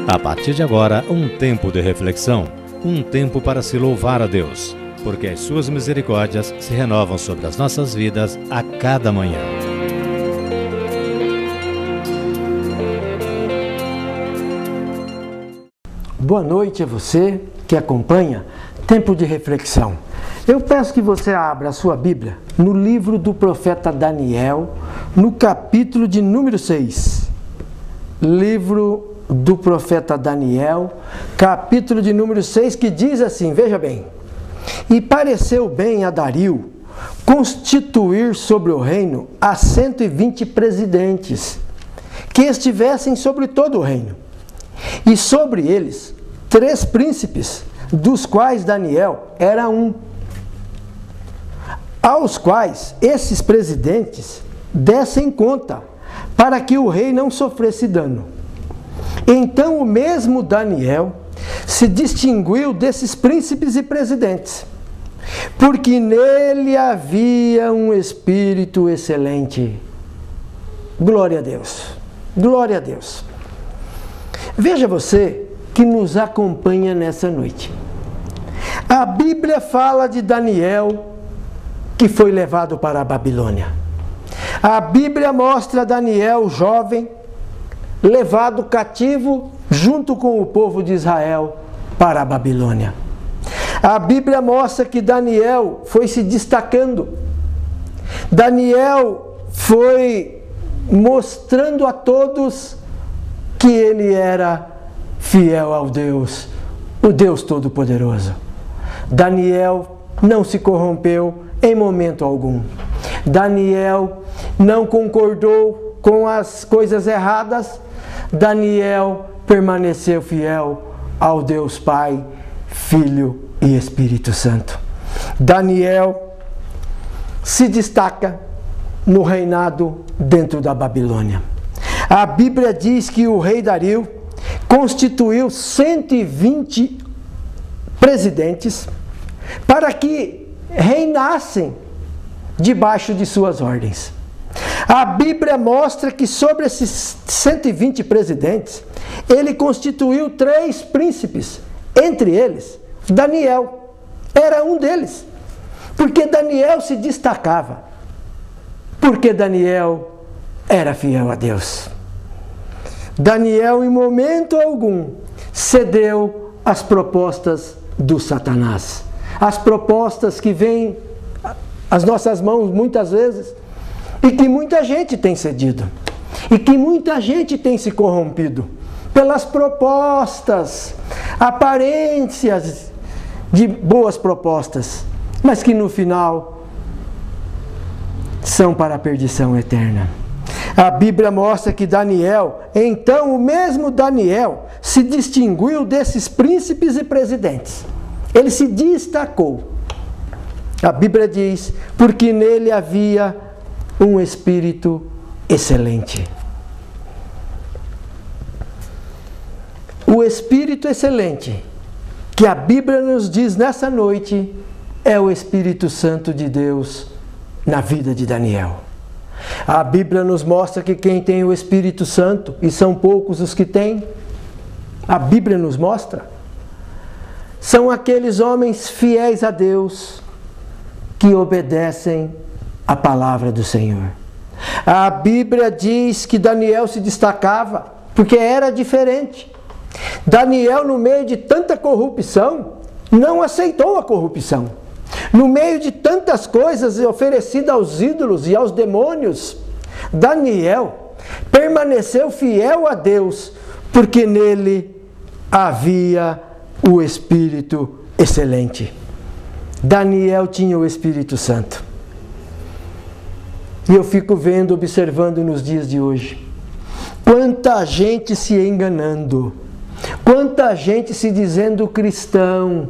A partir de agora, um tempo de reflexão, um tempo para se louvar a Deus, porque as suas misericórdias se renovam sobre as nossas vidas a cada manhã. Boa noite a você que acompanha Tempo de Reflexão. Eu peço que você abra a sua Bíblia no livro do profeta Daniel, no capítulo de número 6. Livro do profeta Daniel, capítulo de número 6, que diz assim, veja bem: E pareceu bem a Dario constituir sobre o reino a 120 presidentes, que estivessem sobre todo o reino, e sobre eles 3 príncipes, dos quais Daniel era um, aos quais esses presidentes dessem conta, para que o rei não sofresse dano. Então o mesmo Daniel se distinguiu desses príncipes e presidentes, porque nele havia um espírito excelente. Glória a Deus, glória a Deus. Veja você que nos acompanha nessa noite. A Bíblia fala de Daniel que foi levado para a Babilônia. A Bíblia mostra Daniel jovem, levado cativo junto com o povo de Israel para a Babilônia. A Bíblia mostra que Daniel foi se destacando. Daniel foi mostrando a todos que ele era fiel ao Deus, o Deus Todo-Poderoso. Daniel não se corrompeu em momento algum. Daniel não concordou com as coisas erradas. Daniel permaneceu fiel ao Deus Pai, Filho e Espírito Santo. Daniel se destaca no reinado dentro da Babilônia. A Bíblia diz que o rei Dario constituiu 120 presidentes para que reinassem debaixo de suas ordens. A Bíblia mostra que sobre esses 120 presidentes, ele constituiu 3 príncipes, entre eles Daniel era um deles, porque Daniel se destacava, porque Daniel era fiel a Deus. Daniel em momento algum cedeu às propostas do Satanás, as propostas que vêm às nossas mãos muitas vezes, e que muita gente tem cedido, e que muita gente tem se corrompido pelas propostas, aparências de boas propostas, mas que no final são para a perdição eterna. A Bíblia mostra que Daniel, então o mesmo Daniel, se distinguiu desses príncipes e presidentes. Ele se destacou. A Bíblia diz, porque nele havia um espírito excelente. O espírito excelente que a Bíblia nos diz nessa noite é o Espírito Santo de Deus na vida de Daniel. A Bíblia nos mostra que quem tem o Espírito Santo, e são poucos os que têm, a Bíblia nos mostra, são aqueles homens fiéis a Deus que obedecem a palavra do Senhor. A Bíblia diz que Daniel se destacava porque era diferente. Daniel, no meio de tanta corrupção, não aceitou a corrupção. No meio de tantas coisas oferecidas aos ídolos e aos demônios, Daniel permaneceu fiel a Deus, porque nele havia o Espírito excelente. Daniel tinha o Espírito Santo. E eu fico vendo, observando nos dias de hoje, quanta gente se enganando, quanta gente se dizendo cristão,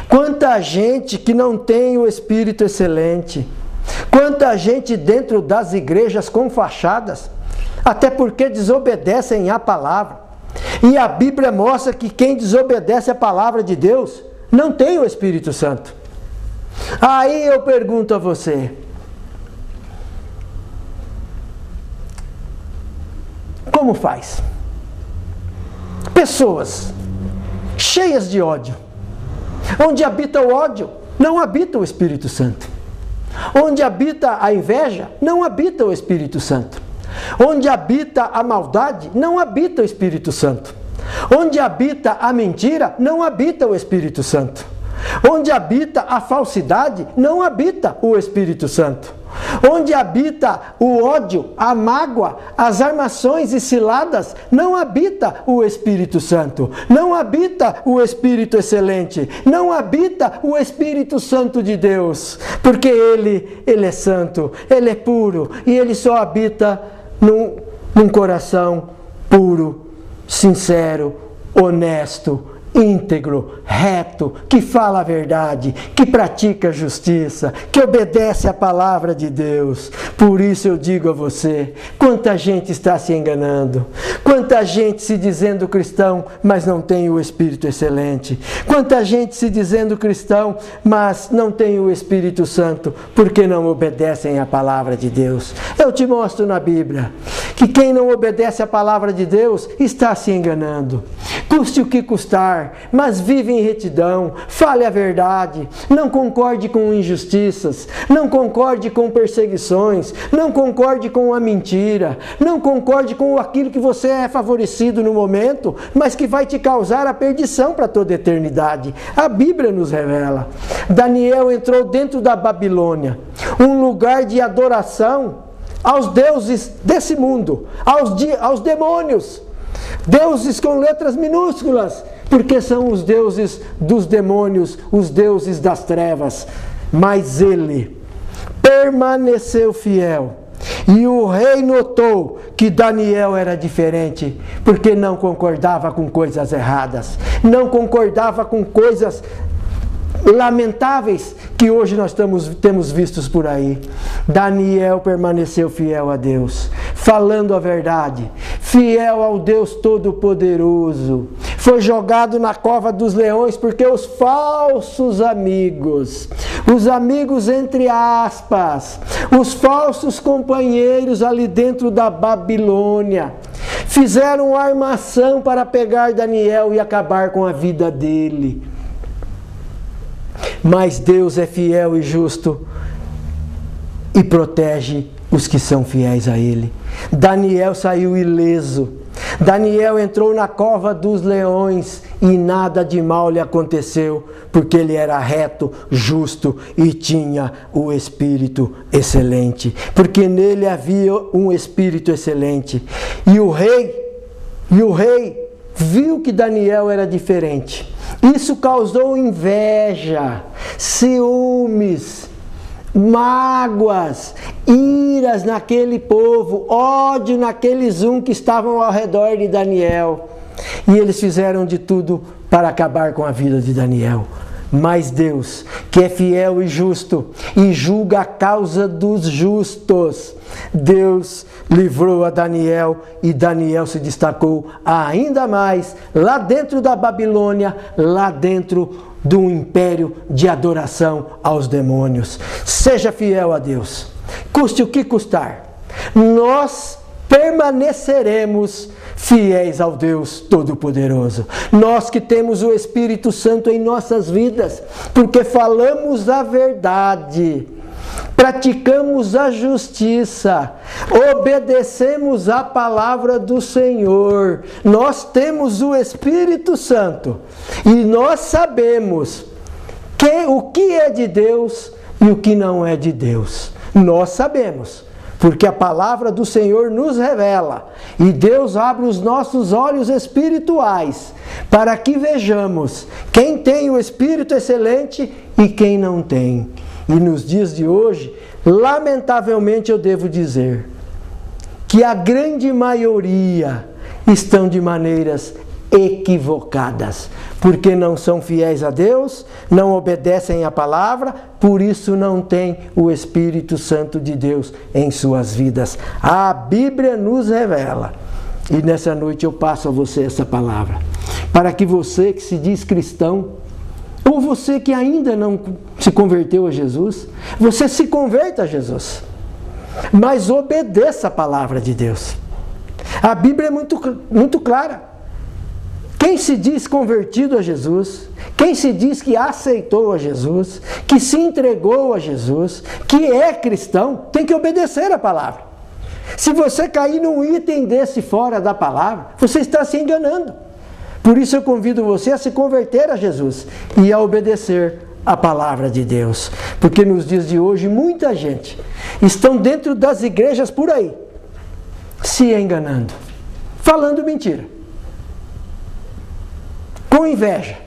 quanta gente que não tem o Espírito excelente, quanta gente dentro das igrejas com fachadas, até porque desobedecem à palavra. E a Bíblia mostra que quem desobedece à palavra de Deus não tem o Espírito Santo. Aí eu pergunto a você, como faz? pessoas cheias de ódio. Onde habita o ódio, não habita o Espírito Santo. Onde habita a inveja, não habita o Espírito Santo. Onde habita a maldade, não habita o Espírito Santo. Onde habita a mentira, não habita o Espírito Santo. Onde habita a falsidade, não habita o Espírito Santo. Onde habita o ódio, a mágoa, as armações e ciladas, não habita o Espírito Santo. Não habita o Espírito Excelente. Não habita o Espírito Santo de Deus. Porque Ele é santo, Ele é puro e Ele só habita num coração puro, sincero, honesto, íntegro, reto, que fala a verdade, que pratica a justiça, que obedece à palavra de Deus. Por isso eu digo a você, quanta gente está se enganando, quanta gente se dizendo cristão, mas não tem o Espírito Excelente, quanta gente se dizendo cristão, mas não tem o Espírito Santo, porque não obedecem à palavra de Deus. Eu te mostro na Bíblia que quem não obedece à palavra de Deus está se enganando. Custe o que custar, mas vive em retidão, fale a verdade, não concorde com injustiças, não concorde com perseguições, não concorde com a mentira, não concorde com aquilo que você é favorecido no momento, mas que vai te causar a perdição para toda a eternidade. A Bíblia nos revela. Daniel entrou dentro da Babilônia, um lugar de adoração aos deuses desse mundo, aos demônios. Deuses com letras minúsculas, porque são os deuses dos demônios, os deuses das trevas. Mas ele permaneceu fiel. E o rei notou que Daniel era diferente, porque não concordava com coisas erradas, não concordava com coisas lamentáveis que hoje nós temos vistos por aí. Daniel permaneceu fiel a Deus, falando a verdade, fiel ao Deus Todo-Poderoso. Foi jogado na cova dos leões porque os falsos amigos, os amigos entre aspas, os falsos companheiros ali dentro da Babilônia, fizeram armação para pegar Daniel e acabar com a vida dele. Mas Deus é fiel e justo e protege os que são fiéis a Ele. Daniel saiu ileso. Daniel entrou na cova dos leões e nada de mal lhe aconteceu, porque ele era reto, justo e tinha o Espírito Excelente. Porque nele havia um Espírito Excelente. E o rei viu que Daniel era diferente. Isso causou inveja, ciúmes, mágoas, iras naquele povo, ódio naqueles que estavam ao redor de Daniel. E eles fizeram de tudo para acabar com a vida de Daniel. Mas Deus, que é fiel e justo e julga a causa dos justos, Deus livrou a Daniel e Daniel se destacou ainda mais lá dentro da Babilônia, lá dentro do império de adoração aos demônios. Seja fiel a Deus, custe o que custar. Nós permaneceremos fiéis ao Deus Todo-Poderoso. Nós que temos o Espírito Santo em nossas vidas, porque falamos a verdade, praticamos a justiça, obedecemos a palavra do Senhor. Nós temos o Espírito Santo e nós sabemos o que é de Deus e o que não é de Deus. Nós sabemos. Porque a palavra do Senhor nos revela e Deus abre os nossos olhos espirituais para que vejamos quem tem o Espírito Excelente e quem não tem. E nos dias de hoje, lamentavelmente eu devo dizer que a grande maioria estão de maneiras equivocadas, porque não são fiéis a Deus, não obedecem à palavra, por isso não tem o Espírito Santo de Deus em suas vidas. A Bíblia nos revela, e nessa noite eu passo a você essa palavra, para que você que se diz cristão, ou você que ainda não se converteu a Jesus, você se converta a Jesus, mas obedeça a palavra de Deus. A Bíblia é muito clara. Quem se diz convertido a Jesus, quem se diz que aceitou a Jesus, que se entregou a Jesus, que é cristão, tem que obedecer a palavra. Se você cair num item desse fora da palavra, você está se enganando. Por isso eu convido você a se converter a Jesus e a obedecer a palavra de Deus. Porque nos dias de hoje, muita gente estão dentro das igrejas por aí, se enganando, falando mentira, com inveja,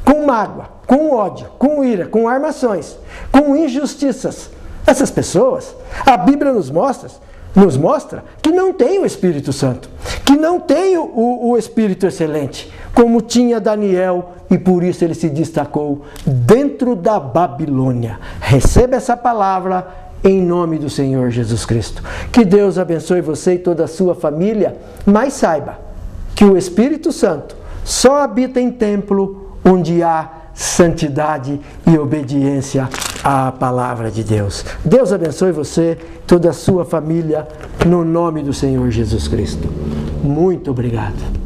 com mágoa, com ódio, com ira, com armações, com injustiças. Essas pessoas, a Bíblia nos mostra que não tem o Espírito Santo, que não tem o Espírito excelente, como tinha Daniel, e por isso ele se destacou dentro da Babilônia. Receba essa palavra em nome do Senhor Jesus Cristo. Que Deus abençoe você e toda a sua família, mas saiba que o Espírito Santo só habita em templo onde há santidade e obediência à palavra de Deus. Deus abençoe você, toda a sua família, no nome do Senhor Jesus Cristo. Muito obrigado.